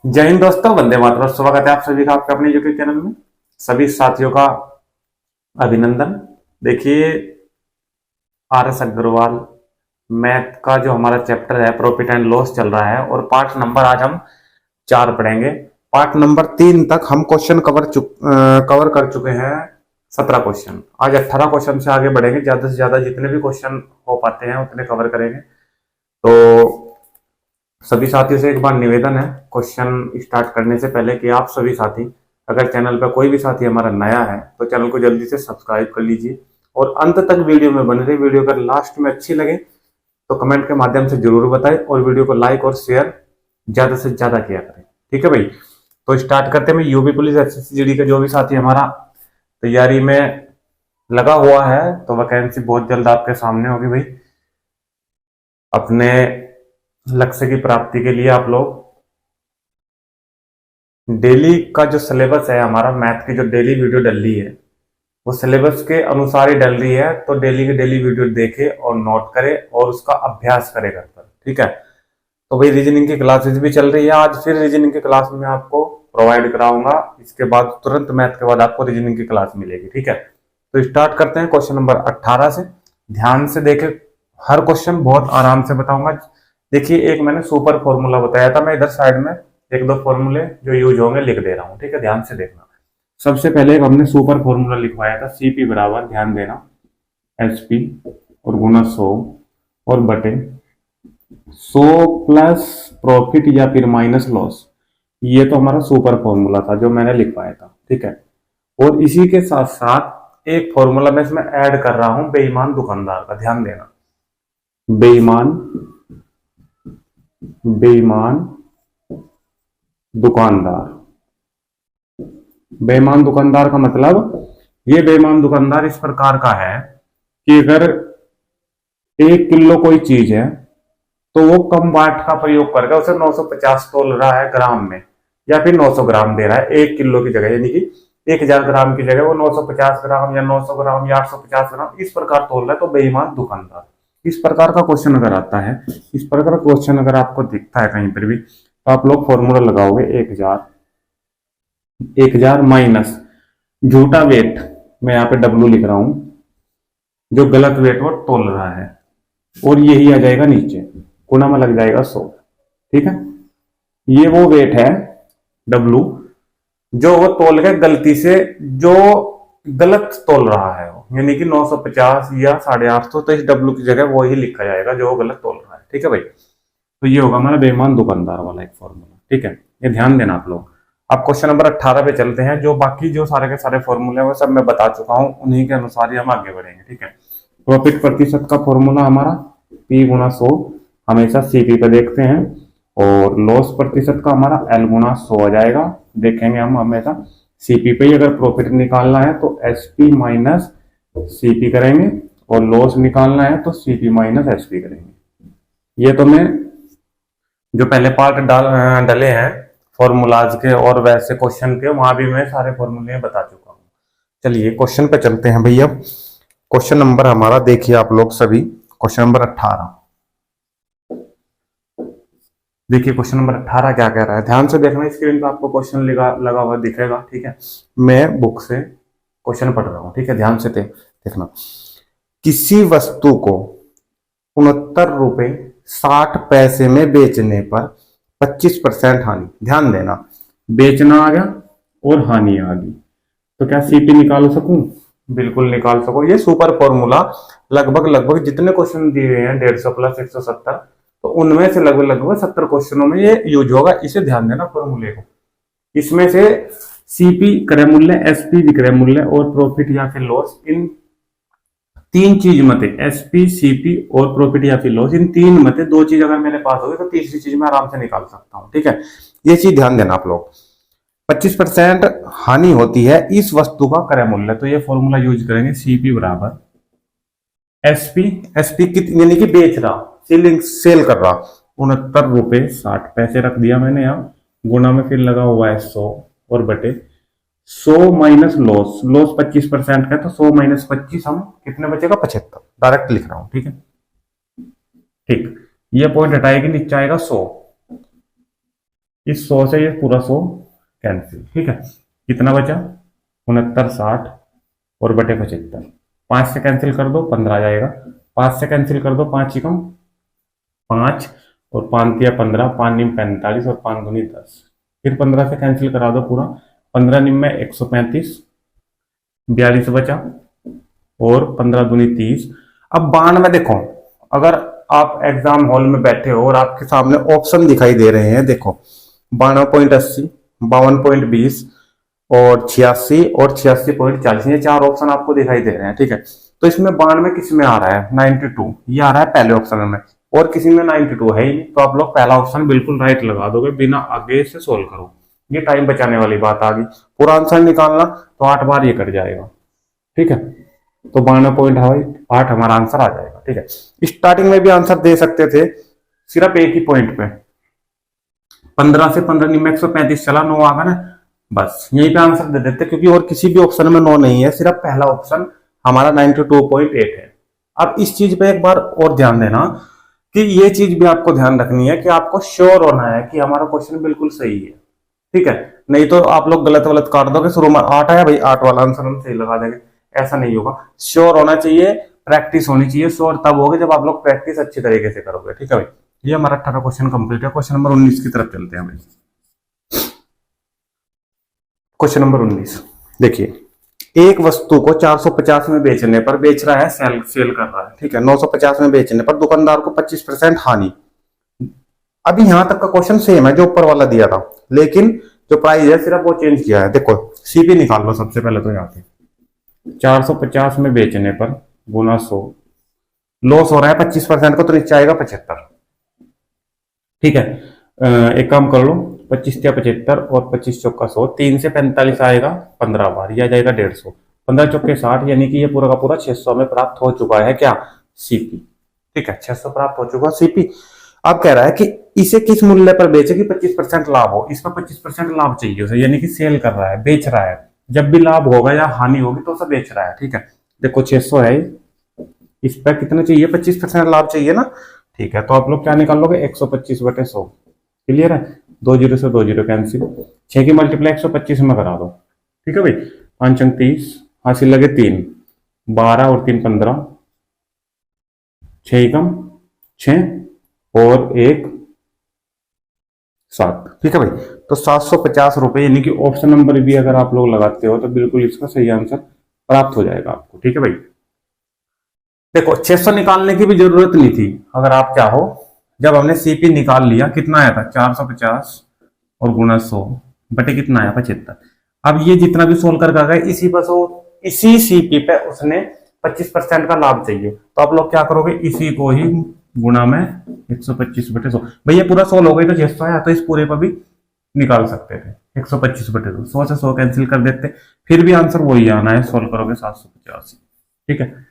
जय हिंद दोस्तों, वंदे मातरम। स्वागत है आप सभी का आपके अपने यूट्यूब चैनल में। सभी साथियों का अभिनंदन। देखिए, आर एस अग्रवाल मैथ का जो हमारा चैप्टर है प्रॉफिट एंड लॉस चल रहा है और पार्ट नंबर आज हम 4 पढ़ेंगे। पार्ट नंबर 3 तक हम क्वेश्चन कवर कर चुके हैं। 17 क्वेश्चन, आज 18 क्वेश्चन से आगे बढ़ेंगे। ज्यादा से ज्यादा जितने भी क्वेश्चन हो पाते हैं उतने कवर करेंगे। तो सभी साथियों से एक बार निवेदन है क्वेश्चन स्टार्ट करने से पहले कि आप सभी साथी, अगर चैनल पर कोई भी साथी हमारा नया है तो चैनल को जल्दी से सब्सक्राइब कर लीजिए और अंत तक वीडियो में बने रहिए। वीडियो अगर लास्ट में अच्छी लगे तो कमेंट के माध्यम से जरूर बताएं और वीडियो को लाइक और शेयर ज्यादा से ज्यादा किया करें। ठीक है भाई, तो स्टार्ट करते हैं। यूपी पुलिस एसएससी जीडी का जो भी साथी हमारा तैयारी में लगा हुआ है तो वैकेंसी बहुत जल्द आपके सामने होगी भाई। अपने लक्ष्य की प्राप्ति के लिए आप लोग डेली का जो सिलेबस है, हमारा मैथ की जो डेली वीडियो डल रही है वो सिलेबस के अनुसार ही डल रही है। तो डेली की डेली वीडियो देखे और नोट करे और उसका अभ्यास करे घर पर। ठीक है, तो भाई रीजनिंग की क्लासेस भी चल रही है। आज फिर रीजनिंग की क्लास में आपको प्रोवाइड कराऊंगा। इसके बाद तुरंत मैथ के बाद आपको रीजनिंग की क्लास मिलेगी। ठीक है, तो स्टार्ट करते हैं क्वेश्चन नंबर 18 से। ध्यान से देखे, हर क्वेश्चन बहुत आराम से बताऊंगा। देखिए, एक मैंने सुपर फॉर्मूला बताया था, मैं इधर साइड में एक दो फॉर्मूले जो यूज होंगे लिख दे रहा हूं। ठीक है, ध्यान से देखना। सबसे पहले एक हमने सुपर फॉर्मूला लिखवाया था, सीपी बराबर, ध्यान देना, एसपी और गुना 100 और बटे 100 प्लस प्रॉफिट या फिर माइनस लॉस। ये तो हमारा सुपर फॉर्मूला था जो मैंने लिखवाया था। ठीक है, और इसी के साथ साथ एक फॉर्मूला मैं इसमें ऐड कर रहा हूं बेईमान दुकानदार का। ध्यान देना, बेईमान बेईमान दुकानदार। बेईमान दुकानदार का मतलब, ये बेईमान दुकानदार इस प्रकार का है कि अगर 1 किलो कोई चीज है तो वो कम वाट का प्रयोग करके उसे 950 तोल रहा है ग्राम में, या फिर 900 ग्राम दे रहा है 1 किलो की जगह, यानी कि 1000 ग्राम की जगह वो 950 ग्राम या 900 ग्राम या 850 ग्राम इस प्रकार तोल रहा है। तो बेईमान दुकानदार, इस प्रकार का क्वेश्चन अगर आता है, इस प्रकार का क्वेश्चन अगर आपको दिखता है कहीं पर भी, तो आप लोग फॉर्मूला लगाओगे 1000 माइनस झूठा वेट, मैं यहाँ पे डब्लू लिख रहा हूं, जो गलत वेट वो तोल रहा है, और यही आ जाएगा नीचे, गुणा में लग जाएगा 100। ठीक है, ये वो वेट है डब्लू जो वो तोल के गलती से जो गलत तोल रहा है वो, यानी कि 950 या 850, तो इस डब्लू की जगह वो ही लिखा जाएगा जो वो गलत तोल रहा है। ठीक है भाई, तो ये होगा हमारा बेईमान दुकानदार वाला एक फॉर्मूला। ठीक है, ये ध्यान देना आप लोग। अब क्वेश्चन नंबर 18 पे चलते हैं। जो बाकी जो सारे के सारे फॉर्मूले वो सब मैं बता चुका हूं, उन्हीं के अनुसार ही हम आगे बढ़ेंगे। ठीक है, प्रॉफिट प्रतिशत का फॉर्मूला हमारा P गुना 100, हमेशा सीपी पे देखते हैं, और लॉस प्रतिशत का हमारा L गुना 100 आ जाएगा। देखेंगे हम हमेशा सीपी पे ही, अगर प्रॉफिट निकालना है तो एसपी माइनस सीपी करेंगे, और लॉस निकालना है तो सीपी माइनस एसपी करेंगे। ये तो मैं जो पहले पार्ट डले हैं फॉर्मूलाज के और वैसे क्वेश्चन के, वहां भी मैं सारे फॉर्मूले बता चुका हूँ। चलिए क्वेश्चन पे चलते हैं भैया। क्वेश्चन नंबर हमारा देखिए आप लोग सभी, क्वेश्चन नंबर 18। देखिए क्वेश्चन नंबर 18 क्या कह रहा है, ध्यान से देखना। स्क्रीन पे आपको क्वेश्चन लगा हुआ दिखेगा। ठीक है, मैं बुक से क्वेश्चन पढ़ रहा हूँ। ठीक है, ध्यान से देखना। किसी वस्तु को 69 रुपए 60 पैसे में बेचने पर 25% हानि। ध्यान देना, बेचना आ गया और हानि आ गई, तो क्या सीपी निकाल सकूं? बिल्कुल निकाल सको। ये सुपर फॉर्मूला लगभग जितने क्वेश्चन दिए हुए हैं 150 प्लस 170, तो उनमें से लगभग 70 क्वेश्चनों में ये यूज होगा। इसे ध्यान देना फॉर्मूले को। इसमें से सीपी क्रय मूल्य, एसपी विक्रय मूल्य और प्रॉफिट या फिर लॉस, इन 3 चीज में थे, एसपी सीपी और प्रॉफिट या फिर लॉस, इन 3 में से 2 चीज अगर मेरे पास होगी तो तीसरी चीज मैं आराम से निकाल सकता हूं। ठीक है, ये चीज ध्यान देना आप लोग। 25% हानि होती है इस वस्तु का क्रय मूल्य, तो ये फॉर्मूला यूज करेंगे, सीपी बराबर एसपी, एसपी कितनी, यानी कि बेच रहा, सेल कर रहा, 69 रुपए 60 पैसे रख दिया मैंने यहाँ, गुना में फिर लगा हुआ है 100 और बटे 100 माइनस लॉस, लॉस 25% का है तो 100 माइनस 25 हम कितने बचेगा, 75। डायरेक्ट लिख रहा हूं। ठीक है, ठीक, ये पॉइंट हटाएगी, नीचे आएगा 100। इस 100 से ये पूरा 100 कैंसिल, ठीक है। कितना बचा? 69, 60 और बटे 75। 5 से कैंसिल कर दो 15 आ जाएगा। 5 से कैंसिल कर दो 5 ही कम 5 और 5 दिया 15, 5 निम 45 और 5 दूनी 10। फिर 15 से कैंसिल करा दो पूरा। 15 निम में 135, 42 बचा और 15 दूनी 30। अब 92 में देखो, अगर आप एग्जाम हॉल में बैठे हो और आपके सामने ऑप्शन दिखाई दे रहे हैं, देखो 92.80, 52.20 और 86 और 86.40, ये 4 ऑप्शन आपको दिखाई दे रहे हैं, ठीक है। तो इसमें 92 किस में आ रहा है? 92, ये आ रहा है पहले ऑप्शन में, और किसी में 92 है ही नहीं, तो आप लोग पहला ऑप्शन बिल्कुल राइट लगा दोगे बिना आगे से सोल्व करो। ये टाइम बचाने वाली बात आ गई। पूरा आंसर निकालना तो 8 बार ये कट जाएगा, ठीक है। तो 92.8 हमारा आंसर आ जाएगा, ठीक है। स्टार्टिंग में भी आंसर दे सकते थे सिर्फ एक ही पॉइंट पे। 15 से 15 निम्न 135 चला, 9 आ गया ना, बस यहीं पे आंसर दे देते, क्योंकि और किसी भी ऑप्शन में 9 नहीं है, सिर्फ पहला ऑप्शन हमारा 92.8 है। अब इस चीज पे एक बार और ध्यान देना कि ये चीज भी आपको ध्यान रखनी है कि आपको श्योर होना है कि हमारा क्वेश्चन बिल्कुल सही है, ठीक है। नहीं तो आप लोग गलत गलत काट दोगे, शुरू में 8 आया भाई 8 वाला आंसर हम सही लगा देंगे, ऐसा नहीं होगा। श्योर होना चाहिए, प्रैक्टिस होनी चाहिए। श्योर तब होगी जब आप लोग प्रैक्टिस अच्छी तरीके से करोगे, ठीक है भाई। ये हमारा 18 क्वेश्चन कंप्लीट है। क्वेश्चन नंबर 19 की तरफ चलते हैं भाई। क्वेश्चन नंबर 19 देखिए, एक वस्तु को 450 में बेचने पर बेच रहा है, सेल कर रहा है, ठीक है। 950 में बेचने पर दुकानदार को 25% हानि। अभी यहां तक का क्वेश्चन सेम है जो ऊपर वाला दिया था, लेकिन जो प्राइस है सिर्फ वो चेंज किया है। देखो सीपी निकाल लो सबसे पहले, तो यहाँ पे 450 में बेचने पर गुना 100, लॉस हो रहा है 25% को, तो नीचे आएगा 75, ठीक है। एक काम कर लो, 25 या 75 और 25 चौका 100, 3 से 45 आएगा 15 बार, यह आ जाएगा 150, 15 चौके 60, यानी कि ये पूरा का पूरा 600 में प्राप्त हो चुका है क्या? सीपी, ठीक है। 600 प्राप्त हो चुका सीपी। अब कह रहा है कि इसे किस मूल्य पर बेचे कि 25% लाभ हो। इसमें 25% लाभ चाहिए उसे, यानी कि सेल कर रहा है, बेच रहा है। जब भी लाभ होगा या हानि होगी तो उसे बेच रहा है, ठीक है। देखो 600 है, इस पर कितना चाहिए? 25% लाभ चाहिए ना, ठीक है। तो आप लोग क्या निकाल लोगे? 125/100, क्लियर है। 2 जीरो से 2 जीरो कैंसिल, 6 की मल्टीप्लाई 125 में करा दो, ठीक है भाई। 5 अंक 30, हासिल लगे 3, 12 और 3 15, 6 कम 6 और 1 7, ठीक है भाई। तो 750 रुपए, यानी कि ऑप्शन नंबर भी अगर आप लोग लगाते हो तो बिल्कुल इसका सही आंसर प्राप्त हो जाएगा आपको, ठीक है भाई। देखो 600 निकालने की भी जरूरत नहीं थी अगर आप चाहो। जब हमने सीपी निकाल लिया, कितना आया था? 450 और गुना 100 बटे कितना आया? 75। अब ये जितना भी सोल्व कर गए इसी बस वो इसी सीपी पे उसने 25% का लाभ चाहिए, तो आप लोग क्या करोगे? इसी को ही गुणा में 125/100। भैया पूरा 100 हो गई तो 600 आया, तो इस पूरे पर भी निकाल सकते थे 125/100, 100 से 100 कैंसिल कर देते, फिर भी आंसर वही आना है, सोल्व करोगे 785, ठीक है।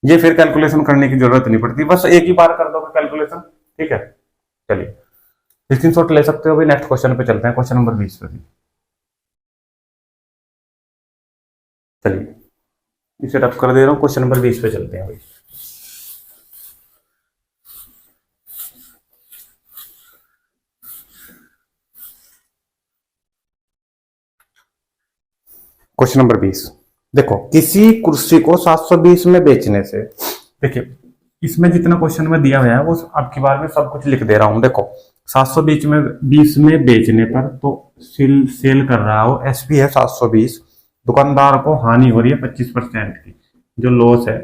ये फिर कैलकुलेशन करने की जरूरत नहीं पड़ती, बस एक ही बार कर दोगे कैलकुलेशन, ठीक है। चलिए स्क्रीनशॉट ले सकते हो भाई। नेक्स्ट क्वेश्चन पे चलते हैं, क्वेश्चन नंबर 20 पे भी। चलिए इसे रब कर दे रहा हूं, क्वेश्चन नंबर 20 पे चलते हैं भाई। क्वेश्चन नंबर 20 देखो, किसी कुर्सी को 720 में बेचने से, देखिए इसमें जितना क्वेश्चन में दिया हुआ है वो अब की बार में सब कुछ लिख दे रहा हूं। देखो 720 में बेचने पर, तो सेल कर रहा हो, एसपी है 720, दुकानदार को हानि हो रही है 25% की, जो लॉस है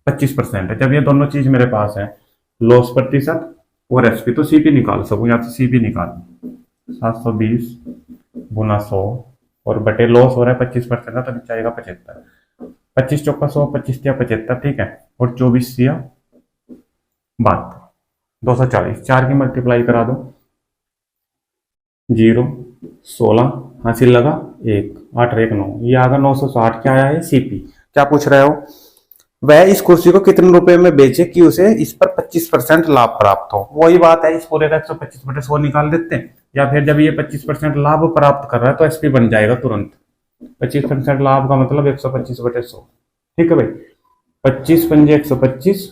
25% है। जब ये दोनों चीज मेरे पास है, लॉस प्रतिशत और एसपी, तो सीपी निकाल सकूं, या तो सीपी निकाल 720 गुना 100 और बटे लॉस हो रहा है 25% का, तो नीचे आएगा 75। 25 चौका 100, 25 या 75, ठीक है। और 24 या 72, 240, 4 की मल्टीप्लाई करा दो, 0 16, हासिल लगा 1, 8 1 9, ये आगा 960। क्या आया है? सीपी। क्या पूछ रहे हो? वह इस कुर्सी को कितने रुपए में बेचे कि उसे इस पर 25% लाभ प्राप्त हो। वही बात है, इस पूरे का 125/100 निकाल देते हैं, या फिर जब ये 25% लाभ प्राप्त कर रहा है तो एसपी बन जाएगा तुरंत। 25% लाभ का मतलब 125/100, ठीक है भाई। 25 पंजे 125,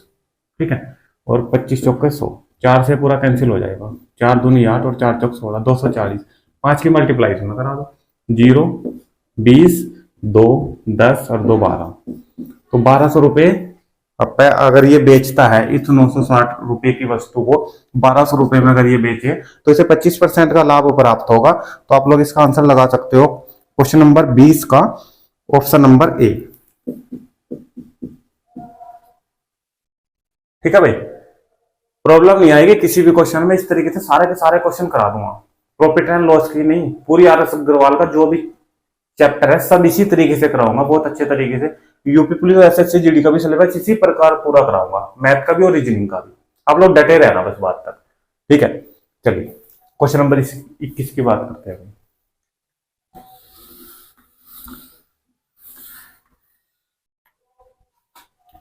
ठीक है, और 25 चौके 100, 4 से पूरा कैंसिल हो जाएगा, 4 दूनी 8 और 4 चौक 16, 240। 5 की मल्टीप्लाई इसमें करा दो, 0, 20, 2, 10 और 2 12, तो 1200 रुपये। अब अगर ये बेचता है इस 960 रुपए की वस्तु को 1200 रुपए में अगर ये बेचे तो इसे 25% का लाभ प्राप्त होगा। तो आप लोग इसका आंसर लगा सकते हो क्वेश्चन नंबर 20 का ऑप्शन नंबर ए। ठीक है भाई, प्रॉब्लम नहीं आएगी किसी भी क्वेश्चन में। इस तरीके से सारे के सारे क्वेश्चन करा दूंगा, प्रॉफिट एंड लॉस की नहीं, पूरी RS अग्रवाल का जो भी चैप्टर है सब इसी तरीके से कराऊंगा, बहुत अच्छे तरीके से। यूपी पुलिस और SSC GD का भी सिलेबस इसी प्रकार पूरा कराऊंगा, मैथ का भी और रीजनिंग का भी। आप लोग डटे रहना बस बात तक, ठीक है। चलिए क्वेश्चन नंबर 21 की बात करते हैं।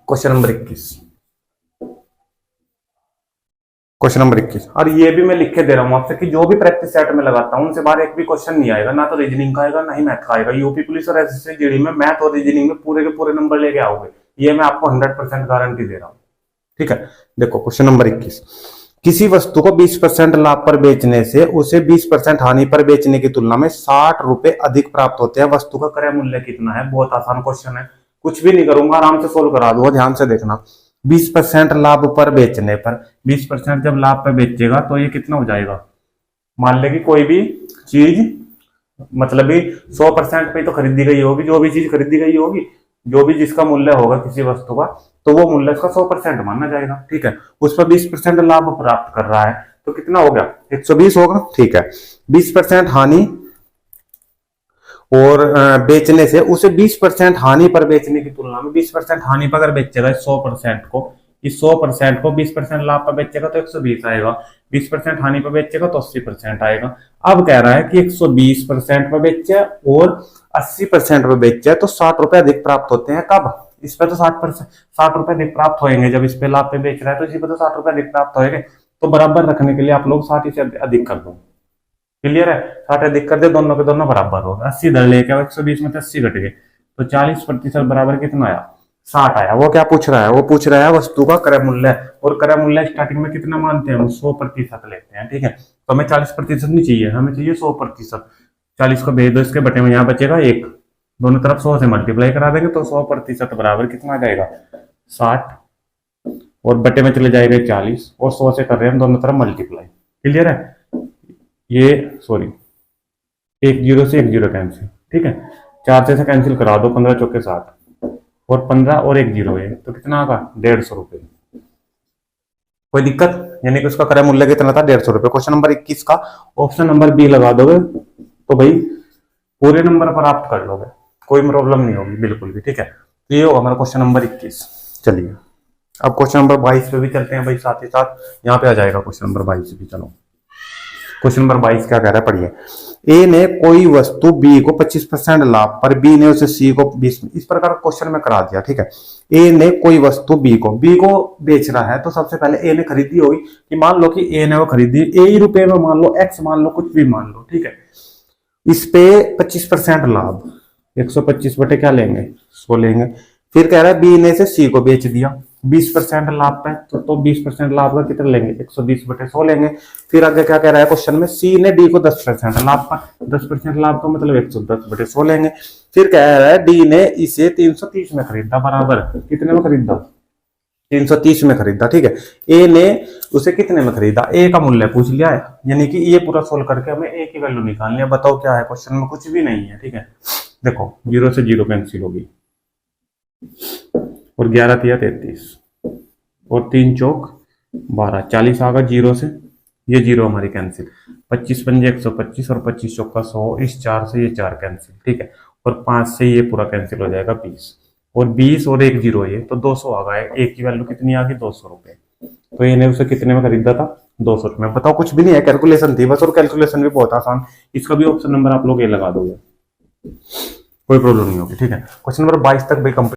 क्वेश्चन नंबर 21, क्वेश्चन नंबर 21, और ये भी मैं लिख के दे रहा हूं आपसे कि जो भी प्रैक्टिस सेट में लगाता हूं उनसे बाहर एक भी क्वेश्चन नहीं आएगा, ना तो रीजनिंग का आएगा ना ही मैथ का आएगा। यूपी पुलिस और SSC GD में मैथ और रीजनिंग में पूरे के पूरे नंबर लेके आओगे, ये मैं आपको 100% गारंटी दे रहा हूं, ठीक है। देखो क्वेश्चन नंबर 21, किसी वस्तु को 20% लाभ पर बेचने से उसे 20% हानि पर बेचने की तुलना में 60 रुपए अधिक प्राप्त होते हैं। वस्तु का क्रय मूल्य कितना है? बहुत आसान क्वेश्चन है, कुछ भी नहीं करूंगा, आराम से सोल्व करा दूंगा, ध्यान से देखना। 20% लाभ पर बेचने पर, 20% जब लाभ पर बेचेगा तो ये कितना हो जाएगा? मान ले कि कोई भी चीज मतलब भी 100% पे तो खरीदी गई होगी, जो भी चीज खरीदी गई होगी, जो भी जिसका मूल्य होगा किसी वस्तु का, तो वो मूल्य उसका 100% माना जाएगा, ठीक है। उस पर 20% लाभ प्राप्त कर रहा है तो कितना हो गया? 120 होगा, ठीक है। 20% हानि और बेचने से उसे 20% हानि पर बेचने की तुलना में, 20% हानि पर अगर बेचेगा 100% को, इस 100% को 20% लाभ पर बेचेगा तो 120 आएगा, 20% हानि पर बेचेगा तो 80% आएगा। अब कह रहा है कि 120% पर बेचे और 80% पर बेचे तो 60 रुपए अधिक प्राप्त होते हैं। कब? इस पे तो 60 रुपए अधिक प्राप्त होंगे, जब इस पे लाभ पे बेच रहा है तो इसी पे तो 60 रुपए अधिक प्राप्त होंगे। तो बराबर रखने के लिए आप लोग 60 से अधिक कर दो, क्लियर है। 60 अधिक कर दे, दोनों के दोनों बराबर होगा। 80 इधर लेके 120 में 80 घट गए तो 40% बराबर कितना आया? 60 आया। वो क्या पूछ रहा है? वो पूछ रहा है वस्तु का क्रय मूल्य, और क्रय मूल्य स्टार्टिंग में कितना मानते हैं हम? 100% लेते हैं, ठीक है। तो हमें 40% नहीं चाहिए, हमें चाहिए 100%। 40 को भेज दो इसके बटे में, यहाँ बचेगा 1, दोनों तरफ 100 से मल्टीप्लाई करा देंगे तो 100% बराबर कितना आ जाएगा? 60, और बटे में चले जाएगा 40, और 100 से कर रहे हैं हम दोनों तरफ मल्टीप्लाई, क्लियर है। ये सॉरी, 1 0 से 1 0 कैंसिल, ठीक है। 4 से कैंसिल करा दो, 15 चौके 60, और 15 और 1 0 है तो कितना आगा? 150 रुपए। कोई दिक्कत? यानी कि उसका क्रय मूल्य कितना था? 150 रुपए। क्वेश्चन नंबर 21 का ऑप्शन नंबर बी लगा दोगे तो भाई पूरे नंबर प्राप्त कर लोगे, कोई प्रॉब्लम नहीं होगी बिल्कुल भी, ठीक है। तो ये होगा हमारा क्वेश्चन नंबर 21। चलिए अब क्वेश्चन नंबर 22 पे भी चलते हैं भाई, साथ ही साथ यहाँ पे आ जाएगा क्वेश्चन नंबर 22 भी। चलो क्वेश्चन नंबर 22 क्या कह रहा है, पढ़िए। ए ने कोई वस्तु बी को 25% लाभ पर, बी ने उसे सी को 20, इस प्रकार क्वेश्चन में करा दिया, ठीक है। ए ने कोई वस्तु बी को बेच रहा है तो सबसे पहले ए ने खरीदी होगी, कि मान लो कि ए ने वो खरीदी ए ही रुपए में, मान लो एक्स, मान लो कुछ भी मान लो, ठीक है। इस पे 25% लाभ, 125 बटे क्या लेंगे? 100 लेंगे। फिर कह रहा है बी ने इसे सी को बेच दिया 20% लाभ पे, तो 20% लाभ का कितना लेंगे? 120 बटे 100 लेंगे। फिर आगे क्या कह रहा है क्वेश्चन में? सी ने डी को 10% लाभ पर, 10% लाभ का मतलब 110 बटे 100 लेंगे। फिर कह रहा है डी ने इसे 330 में खरीदा, बराबर कितने में खरीदा? 330 में खरीदा, ठीक है। ए ने उसे कितने में खरीदा? ए का मूल्य पूछ लिया है, यानी कि ये पूरा सोल्व करके हमें ए की वैल्यू निकालनी है। बताओ क्या है क्वेश्चन में? कुछ भी नहीं है, ठीक है। देखो 0 से 0 कैंसिल होगी, और 11 तिया 33, और 3 चौक 12, 40 आगा 0 से, ये 0 हमारी कैंसिल, 25 पंजे 125, और 25 चौक का 100, इस 4 से ये 4 कैंसिल, ठीक है। और 5 से ये पूरा कैंसिल हो जाएगा 20, और 20 और 1 0 ये तो 200 आ गए। एक की वैल्यू कितनी आ गई? 200 रुपए। तो इन्हें उसे कितने में खरीदा था? 200 रुपए में। बताओ कुछ भी नहीं है, कैलकुलेशन थी बस, और कैलकुलेशन भी बहुत आसान। इसका भी ऑप्शन नंबर आप लोग ये लगा दोगे, कोई प्रॉब्लम नहीं होगी, ठीक है। क्वेश्चन नंबर 22 तक भाई कंप्लीट।